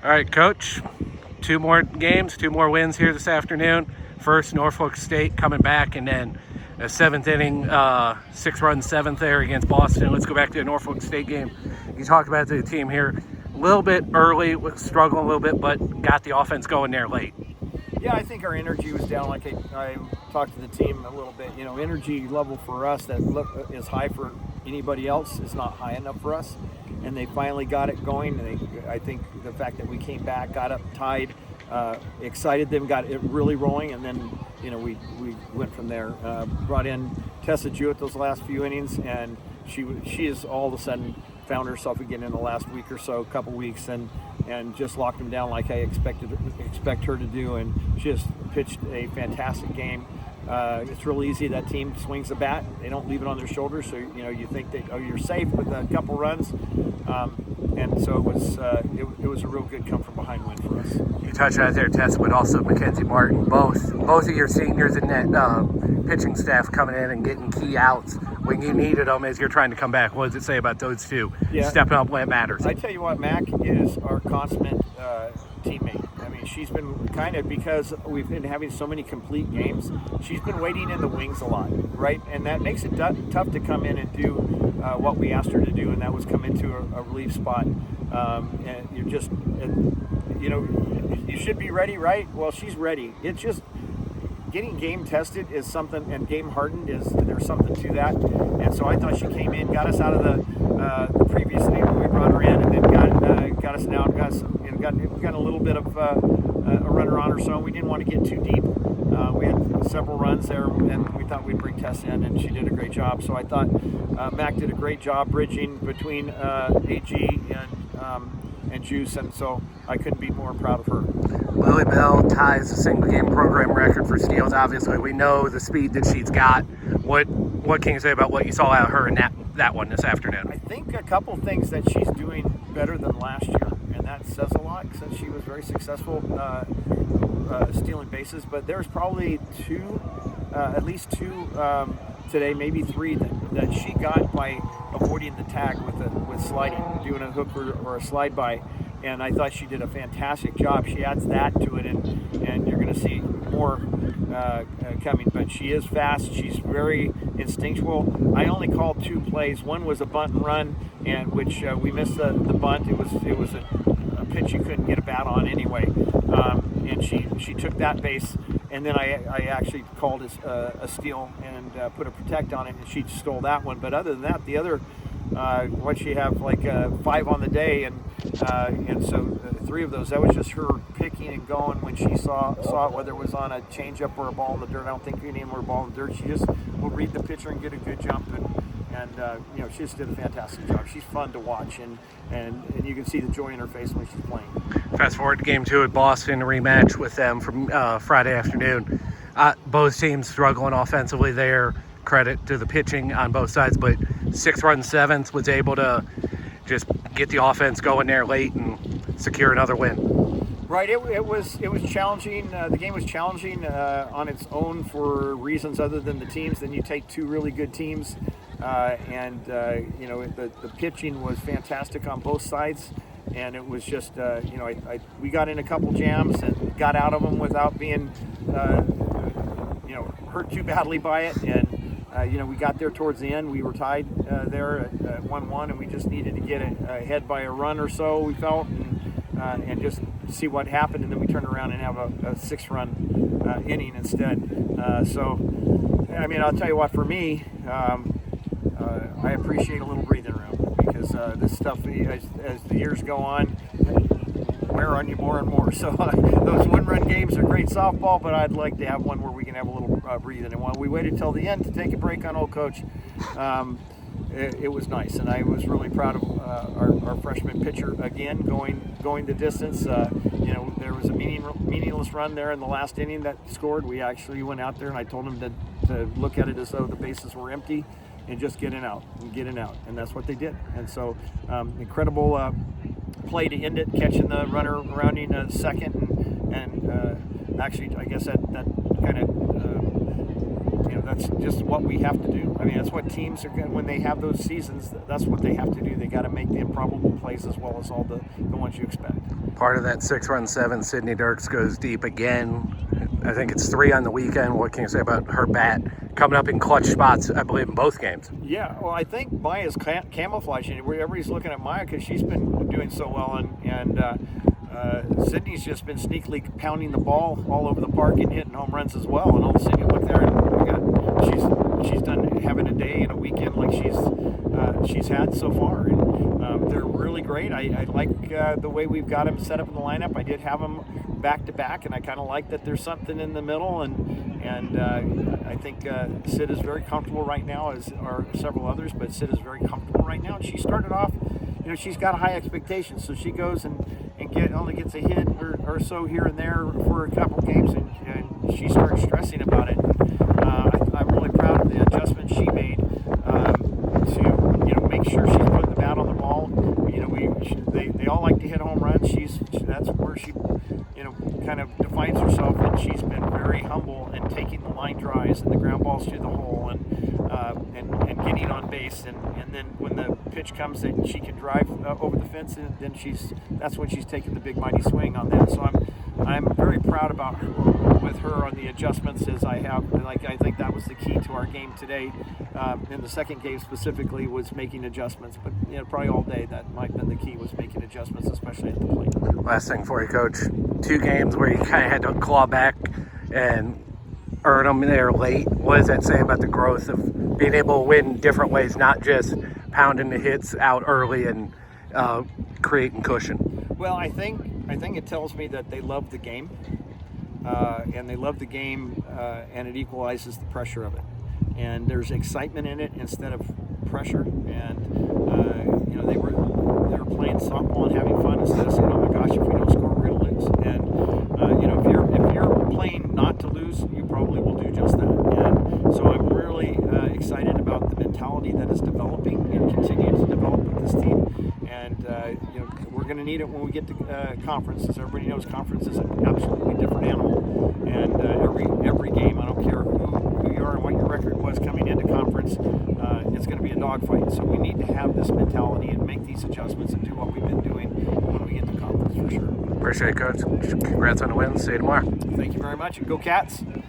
All right, Coach. 2 more games, 2 more wins here this afternoon. First, Norfolk State coming back, and then a 7th inning, 6-run 7th there against Boston. Let's go back to the Norfolk State game. You talked about the team here a little bit early, struggling a little bit, but got the offense going there late. Yeah, I think our energy was down. Like I talked to the team a little bit. Energy level for us that is high for anybody else is not high enough for us. And they finally got it going. I think the fact that we came back, got up tied, excited them, got it really rolling, and then we went from there. Brought in Tessa Jewett those last few innings, and she has all of a sudden found herself again in the last week or so, couple weeks, and just locked them down like I expect her to do. And she just pitched a fantastic game. It's real easy. That team swings the bat. They don't leave it on their shoulders. So, you think that, you're safe with a couple runs. And so it was a real good come from behind win for us. You touched on it there, Tess, but also Mackenzie Martin. Both of your seniors in that pitching staff coming in and getting key outs when you needed them as you're trying to come back. What does it say about those two stepping up when it matters? I tell you what, Mac is our consummate teammate. I mean, she's been kind of, because we've been having so many complete games, she's been waiting in the wings a lot, right? And that makes it tough to come in and do what we asked her to do, and that was come into a relief spot. And you're just, you should be ready, right? Well, she's ready. It's just getting game tested is something, and game hardened there's something to that. And so I thought she came in, got us out of the previous inning when we brought her in, and then got us down, got a little bit of a runner on her, so we didn't want to get too deep. We had several runs there, and we thought we'd bring Tess in, and she did a great job. So I thought Mac did a great job bridging between AG and Juice, and so I couldn't be more proud of her. Lily Bell ties the single game program record for steals. Obviously, we know the speed that she's got. What can you say about what you saw out of her in that one this afternoon? I think a couple things that she's doing better than last year, and that says a lot since she was very successful stealing bases. But there's probably at least two today, maybe 3 that she got by avoiding the tag with sliding, doing a hook or a slide by. And I thought she did a fantastic job. She adds that to it, and you're going to see more coming. But she is fast. She's very instinctual. I only called 2 plays. One was a bunt and run, and which we missed the bunt. It was a pitch you couldn't get a bat on anyway. And she took that base, and then I actually called a steal and put a protect on it, and she stole that one. But other than that, the other what she have like 5 on the day, and so 3 of those, that was just her picking and going when she saw it, whether it was on a changeup or a ball in the dirt. I don't think any of them were a ball in the dirt. She just will read the pitcher and get a good jump, and she just did a fantastic job. She's fun to watch, and you can see the joy in her face when she's playing. Fast forward to game 2 at Boston, a rematch with them from Friday afternoon. Both teams struggling offensively there. Credit to the pitching on both sides, but 6-run 7th was able to just get the offense going there late and secure another win. Right, it was challenging. The game was challenging on its own for reasons other than the teams. Then you take 2 really good teams, and the pitching was fantastic on both sides. And it was just, we got in a couple jams and got out of them without being, hurt too badly by it. And we got there towards the end. We were tied there at 1-1, and we just needed to get ahead by a run or so, we felt, and just see what happened. And then we turned around and have a 6-run inning instead. I'll tell you what, for me, I appreciate a little breathing room, because this stuff, as the years go on, wear on you more and more. So those 1-run games are great softball, but I'd like to have one where we can have a little breathing. And while we waited till the end to take a break on Old Coach, it was nice, and I was really proud of our freshman pitcher again going the distance. There was a meaningless run there in the last inning that scored. We actually went out there, and I told him to look at it as though the bases were empty and just get it out, and that's what they did. And so incredible play to end it, catching the runner rounding second, and actually I guess that kind of that's just what we have to do. I mean, that's what teams are when they have those seasons. That's what they have to do. They got to make the improbable plays as well as all the ones you expect. Part of that 6-run 7, Sydney Dirks goes deep again. I think it's 3 on the weekend. What can you say about her bat coming up in clutch spots, I believe, in both games? Yeah, well, I think Maya's camouflaging. Everybody's looking at Maya because she's been doing so well, and Sydney's just been sneakily pounding the ball all over the park and hitting home runs as well. And all of a sudden you look there and she's done having a day and a weekend like she's had so far. And they're really great. I like the way we've got them set up in the lineup. I did have them back to back, and I kind of like that there's something in the middle. And I think Sid is very comfortable right now, as are several others. But Sid is very comfortable right now. And she started off, she's got high expectations, so she goes and only gets a hit or so here and there for a couple games, and she starts stressing about it. I'm really proud of the adjustment she made to make sure she's putting the bat on the ball. They all like to hit home runs. That's where she kind of defines herself, and she's been very humble in taking the line drives and the ground balls through the hole and getting on base, and then when the pitch comes that she can drive over the fence, and then that's when she's taking the big mighty swing on that. So I'm very proud about with her on the adjustments as I have. I think that was the key to our game today. In the second game specifically was making adjustments, but probably all day that might have been the key, was making adjustments, especially at the plate. Last thing for you, Coach. 2 games where you kind of had to claw back and earn them there late. What does that say about the growth of being able to win different ways, not just pounding the hits out early and creating cushion? Well, I think it tells me that they love the game, and they love the game, and it equalizes the pressure of it. And there's excitement in it instead of pressure. And they were playing softball and having fun instead of saying, "Oh my gosh, if we don't score, we're gonna lose." And if you're playing not to lose, you probably will do just that. And so I'm really excited about the mentality that is developing and continuing to develop with this team. And we're going to need it when we get to conference. As everybody knows, conference is an absolutely different animal. And every game, I don't care who you are and what your record was coming into conference, it's going to be a dogfight. So we need to have this mentality and make these adjustments and do what we've been doing when we get to conference, for sure. Appreciate it, Coach. Congrats on the win. See you tomorrow. Thank you very much, and go Cats.